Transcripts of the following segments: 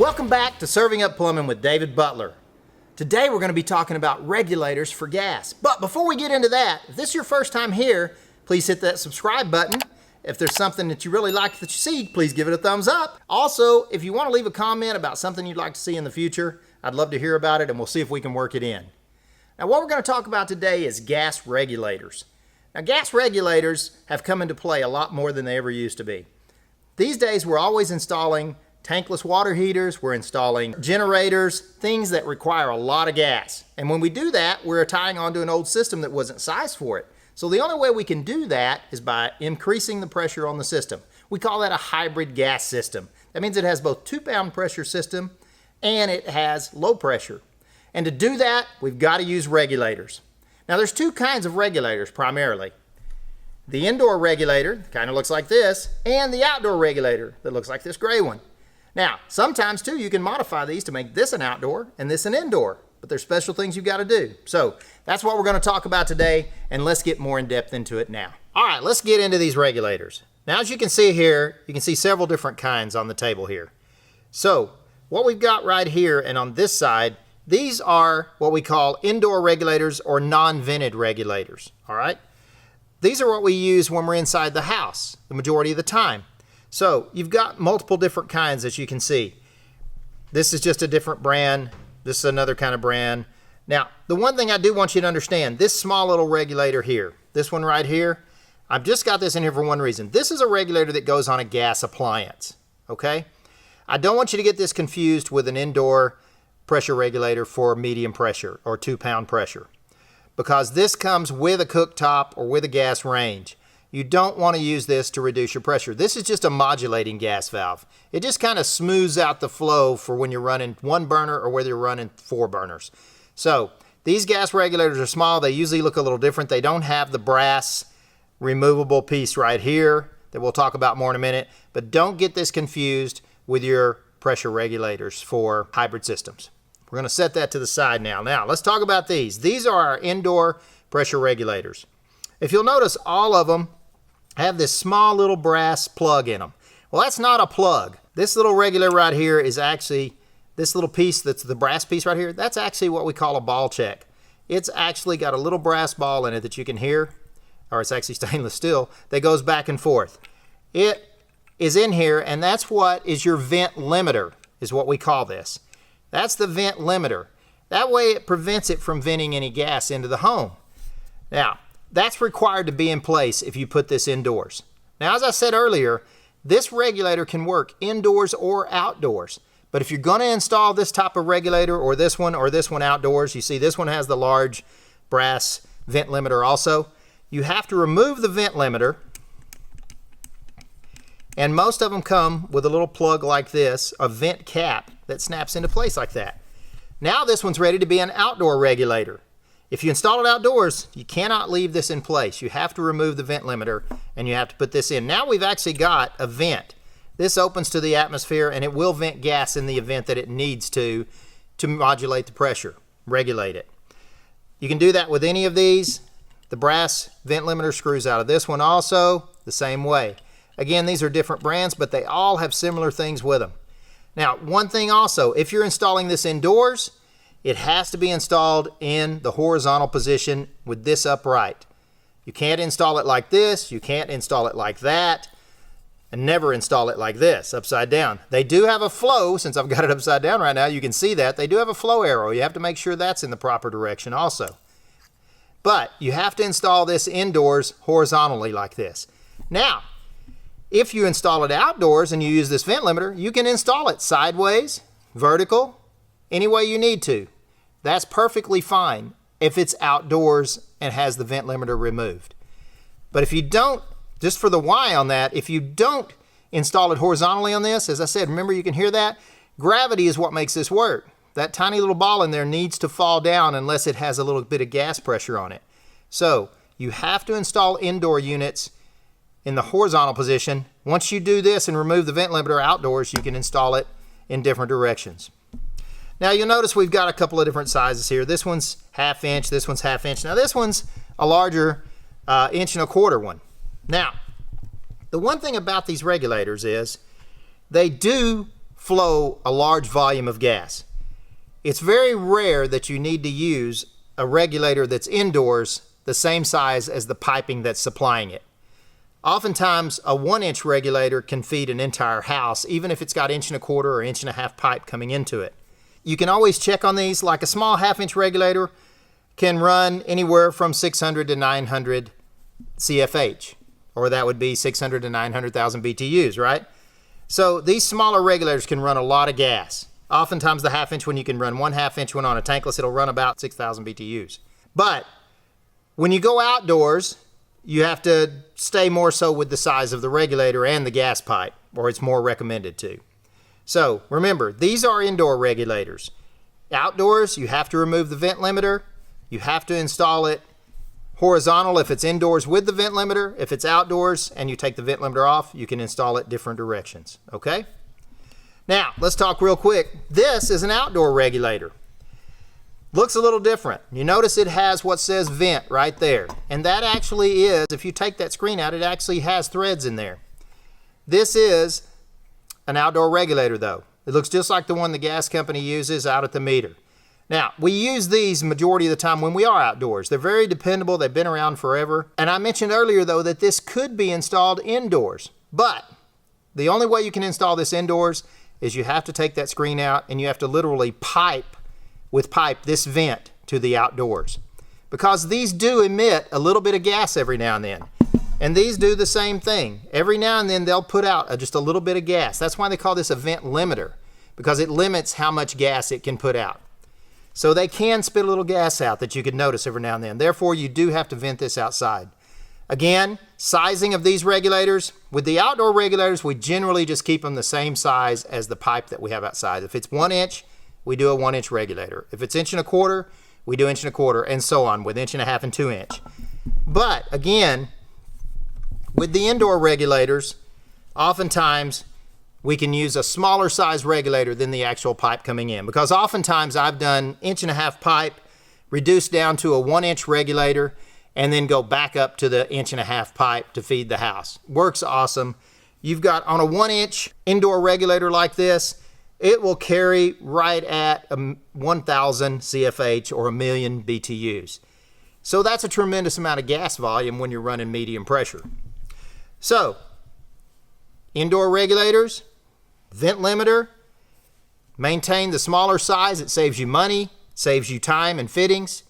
Welcome back to Serving Up Plumbing with David Butler. Today we're going to be talking about regulators for gas. But before we get into that, if this is your first time here, please hit that subscribe button. If there's something that you really like that you see, please give it a thumbs up. Also, if you want to leave a comment about something you'd like to see in the future, I'd love to hear about it and we'll see if we can work it in. Now what we're going to talk about today is gas regulators. Now gas regulators have come into play a lot more than they ever used to be. These days we're always installing tankless water heaters, we're installing generators, things that require a lot of gas. And when we do that, we're tying onto an old system that wasn't sized for it. So the only way we can do that is by increasing the pressure on the system. We call that a hybrid gas system. That means it has both 2-pound pressure system and it has low pressure. And to do that, we've got to use regulators. Now there's two kinds of regulators primarily. The indoor regulator, kind of looks like this, and the outdoor regulator that looks like this gray one. Now, sometimes too, you can modify these to make this an outdoor and this an indoor, but there's special things you've got to do. So that's what we're going to talk about today, and let's get more in depth into it now. All right, let's get into these regulators. Now, as you can see here, you can see several different kinds on the table here. So what we've got right here and on this side, these are what we call indoor regulators or non-vented regulators, all right? These are what we use when we're inside the house the majority of the time. So you've got multiple different kinds as you can see. This is just a different brand. This is another kind of brand. Now, the one thing I do want you to understand, this small little regulator here, this one right here, I've just got this in here for one reason. This is a regulator that goes on a gas appliance, okay? I don't want you to get this confused with an indoor pressure regulator for medium pressure or 2-pound pressure, because this comes with a cooktop or with a gas range. You don't want to use this to reduce your pressure. This is just a modulating gas valve. It just kind of smooths out the flow for when you're running one burner or whether you're running 4 burners. So these gas regulators are small. They usually look a little different. They don't have the brass removable piece right here that we'll talk about more in a minute. But don't get this confused with your pressure regulators for hybrid systems. We're going to set that to the side now. Now let's talk about these. These are our indoor pressure regulators. If you'll notice, all of them have this small little brass plug in them. Well, that's not a plug. This little regulator right here is actually, this little piece that's the brass piece right here, that's actually what we call a ball check. It's actually got a little brass ball in it that you can hear, or it's actually stainless steel, that goes back and forth. It is in here, and that's what is your vent limiter, is what we call this. That's the vent limiter. That way it prevents it from venting any gas into the home. Now, that's required to be in place if you put this indoors. Now, as I said earlier, this regulator can work indoors or outdoors. But if you're going to install this type of regulator or this one outdoors, you see this one has the large brass vent limiter also. You have to remove the vent limiter. And most of them come with a little plug like this, a vent cap that snaps into place like that. Now this one's ready to be an outdoor regulator. If you install it outdoors, you cannot leave this in place. You have to remove the vent limiter and you have to put this in. Now we've actually got a vent. This opens to the atmosphere and it will vent gas in the event that it needs to modulate the pressure, regulate it. You can do that with any of these. The brass vent limiter screws out of this one also, the same way. Again, these are different brands, but they all have similar things with them. Now, one thing also, if you're installing this indoors, it has to be installed in the horizontal position with this upright. You can't install it like this, you can't install it like that, and never install it like this, upside down. They do have a flow, since I've got it upside down right now, you can see that. They do have a flow arrow. You have to make sure that's in the proper direction also. But you have to install this indoors horizontally like this. Now, if you install it outdoors and you use this vent limiter, you can install it sideways, vertical, any way you need to. That's perfectly fine if it's outdoors and has the vent limiter removed. But if you don't, just for the why on that, if you don't install it horizontally on this, as I said, remember you can hear that? Gravity is what makes this work. That tiny little ball in there needs to fall down unless it has a little bit of gas pressure on it. So you have to install indoor units in the horizontal position. Once you do this and remove the vent limiter outdoors, you can install it in different directions. Now you'll notice we've got a couple of different sizes here. This one's 1/2 inch, this one's 1/2 inch. Now this one's a larger 1 1/4 inch one. Now, the one thing about these regulators is they do flow a large volume of gas. It's very rare that you need to use a regulator that's indoors the same size as the piping that's supplying it. Oftentimes, a 1-inch regulator can feed an entire house, even if it's got 1.25 inch or 1.5 inch pipe coming into it. You can always check on these, like a small 1/2 inch regulator can run anywhere from 600 to 900 CFH, or that would be 600 to 900,000 BTUs, right? So these smaller regulators can run a lot of gas. Oftentimes the 1/2 inch one, you can run 1/2 inch one on a tankless, it'll run about 6,000 BTUs. But when you go outdoors, you have to stay more so with the size of the regulator and the gas pipe, or it's more recommended to. So remember, these are indoor regulators. Outdoors, you have to remove the vent limiter. You have to install it horizontal if it's indoors with the vent limiter. If it's outdoors and you take the vent limiter off, you can install it different directions, okay? Now, let's talk real quick. This is an outdoor regulator. Looks a little different. You notice it has what says vent right there. And that actually is, if you take that screen out, it actually has threads in there. This is an outdoor regulator though. It looks just like the one the gas company uses out at the meter. Now, we use these majority of the time when we are outdoors. They're very dependable. They've been around forever. And I mentioned earlier though that this could be installed indoors. But the only way you can install this indoors is you have to take that screen out and you have to literally pipe this vent to the outdoors, because these do emit a little bit of gas every now and then, and these do the same thing. Every now and then they'll put out just a little bit of gas. That's why they call this a vent limiter, because it limits how much gas it can put out. So they can spit a little gas out that you can notice every now and then. Therefore, you do have to vent this outside. Again, sizing of these regulators. With the outdoor regulators, we generally just keep them the same size as the pipe that we have outside. If it's 1 inch, we do a 1-inch regulator. If it's 1.25 inch, we do 1.25 inch, and so on with 1.5 inch and 2 inch. But again, with the indoor regulators, oftentimes we can use a smaller size regulator than the actual pipe coming in, because oftentimes I've done 1.5 inch pipe, reduced down to a 1-inch regulator, and then go back up to the 1.5 inch pipe to feed the house. Works awesome. You've got on a 1-inch indoor regulator like this, it will carry right at 1,000 CFH or 1,000,000 BTUs. So that's a tremendous amount of gas volume when you're running medium pressure. So, indoor regulators, vent limiter, maintain the smaller size. It saves you money, saves you time and fittings.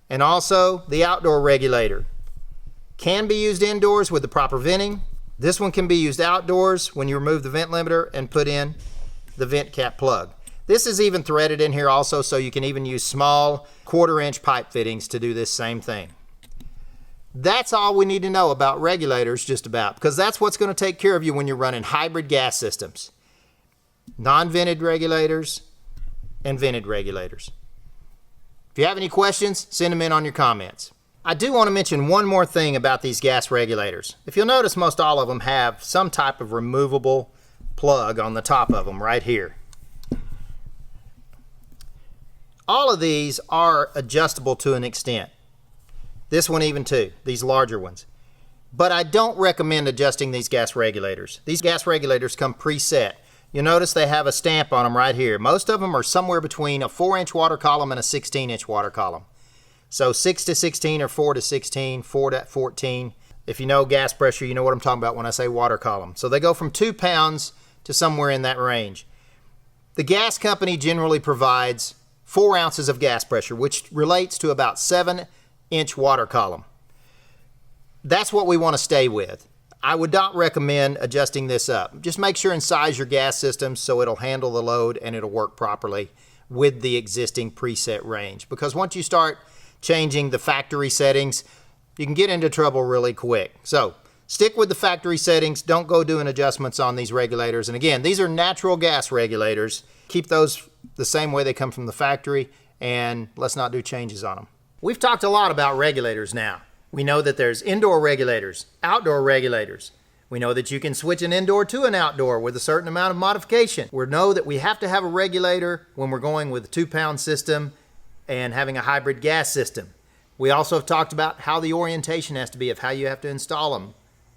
And also the outdoor regulator. Can be used indoors with the proper venting. This one can be used outdoors when you remove the vent limiter and put in the vent cap plug. This is even threaded in here also, so you can even use small 1/4 inch pipe fittings to do this same thing. That's all we need to know about regulators, just about, because that's what's going to take care of you when you're running hybrid gas systems. Non-vented regulators and vented regulators. If you have any questions, send them in on your comments. I do want to mention one more thing about these gas regulators. If you'll notice, most all of them have some type of removable plug on the top of them right here. All of these are adjustable to an extent. This one even too, these larger ones. But I don't recommend adjusting these gas regulators. These gas regulators come preset. You'll notice they have a stamp on them right here. Most of them are somewhere between a 4-inch water column and a 16-inch water column. So 6 to 16 or 4 to 16, 4 to 14. If you know gas pressure, you know what I'm talking about when I say water column. So they go from 2 pounds to somewhere in that range. The gas company generally provides 4 ounces of gas pressure, which relates to about 7-inch water column. That's what we want to stay with. I would not recommend adjusting this up. Just make sure and size your gas system so it'll handle the load and it'll work properly with the existing preset range. Because once you start changing the factory settings, you can get into trouble really quick. So stick with the factory settings. Don't go doing adjustments on these regulators. And again, these are natural gas regulators. Keep those the same way they come from the factory, and let's not do changes on them. We've talked a lot about regulators now. We know that there's indoor regulators, outdoor regulators. We know that you can switch an indoor to an outdoor with a certain amount of modification. We know that we have to have a regulator when we're going with a 2-pound system and having a hybrid gas system. We also have talked about how the orientation has to be of how you have to install them,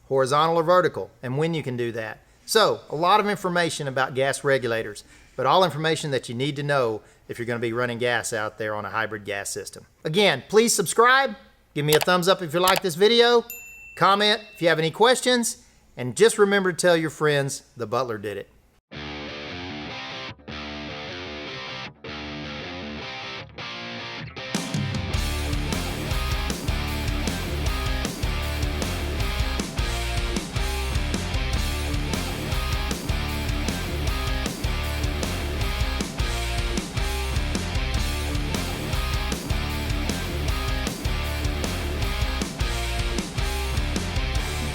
horizontal or vertical, and when you can do that. So, a lot of information about gas regulators, but all information that you need to know if you're going to be running gas out there on a hybrid gas system. Again, please subscribe, give me a thumbs up if you like this video, comment if you have any questions, and just remember to tell your friends the Butler did it.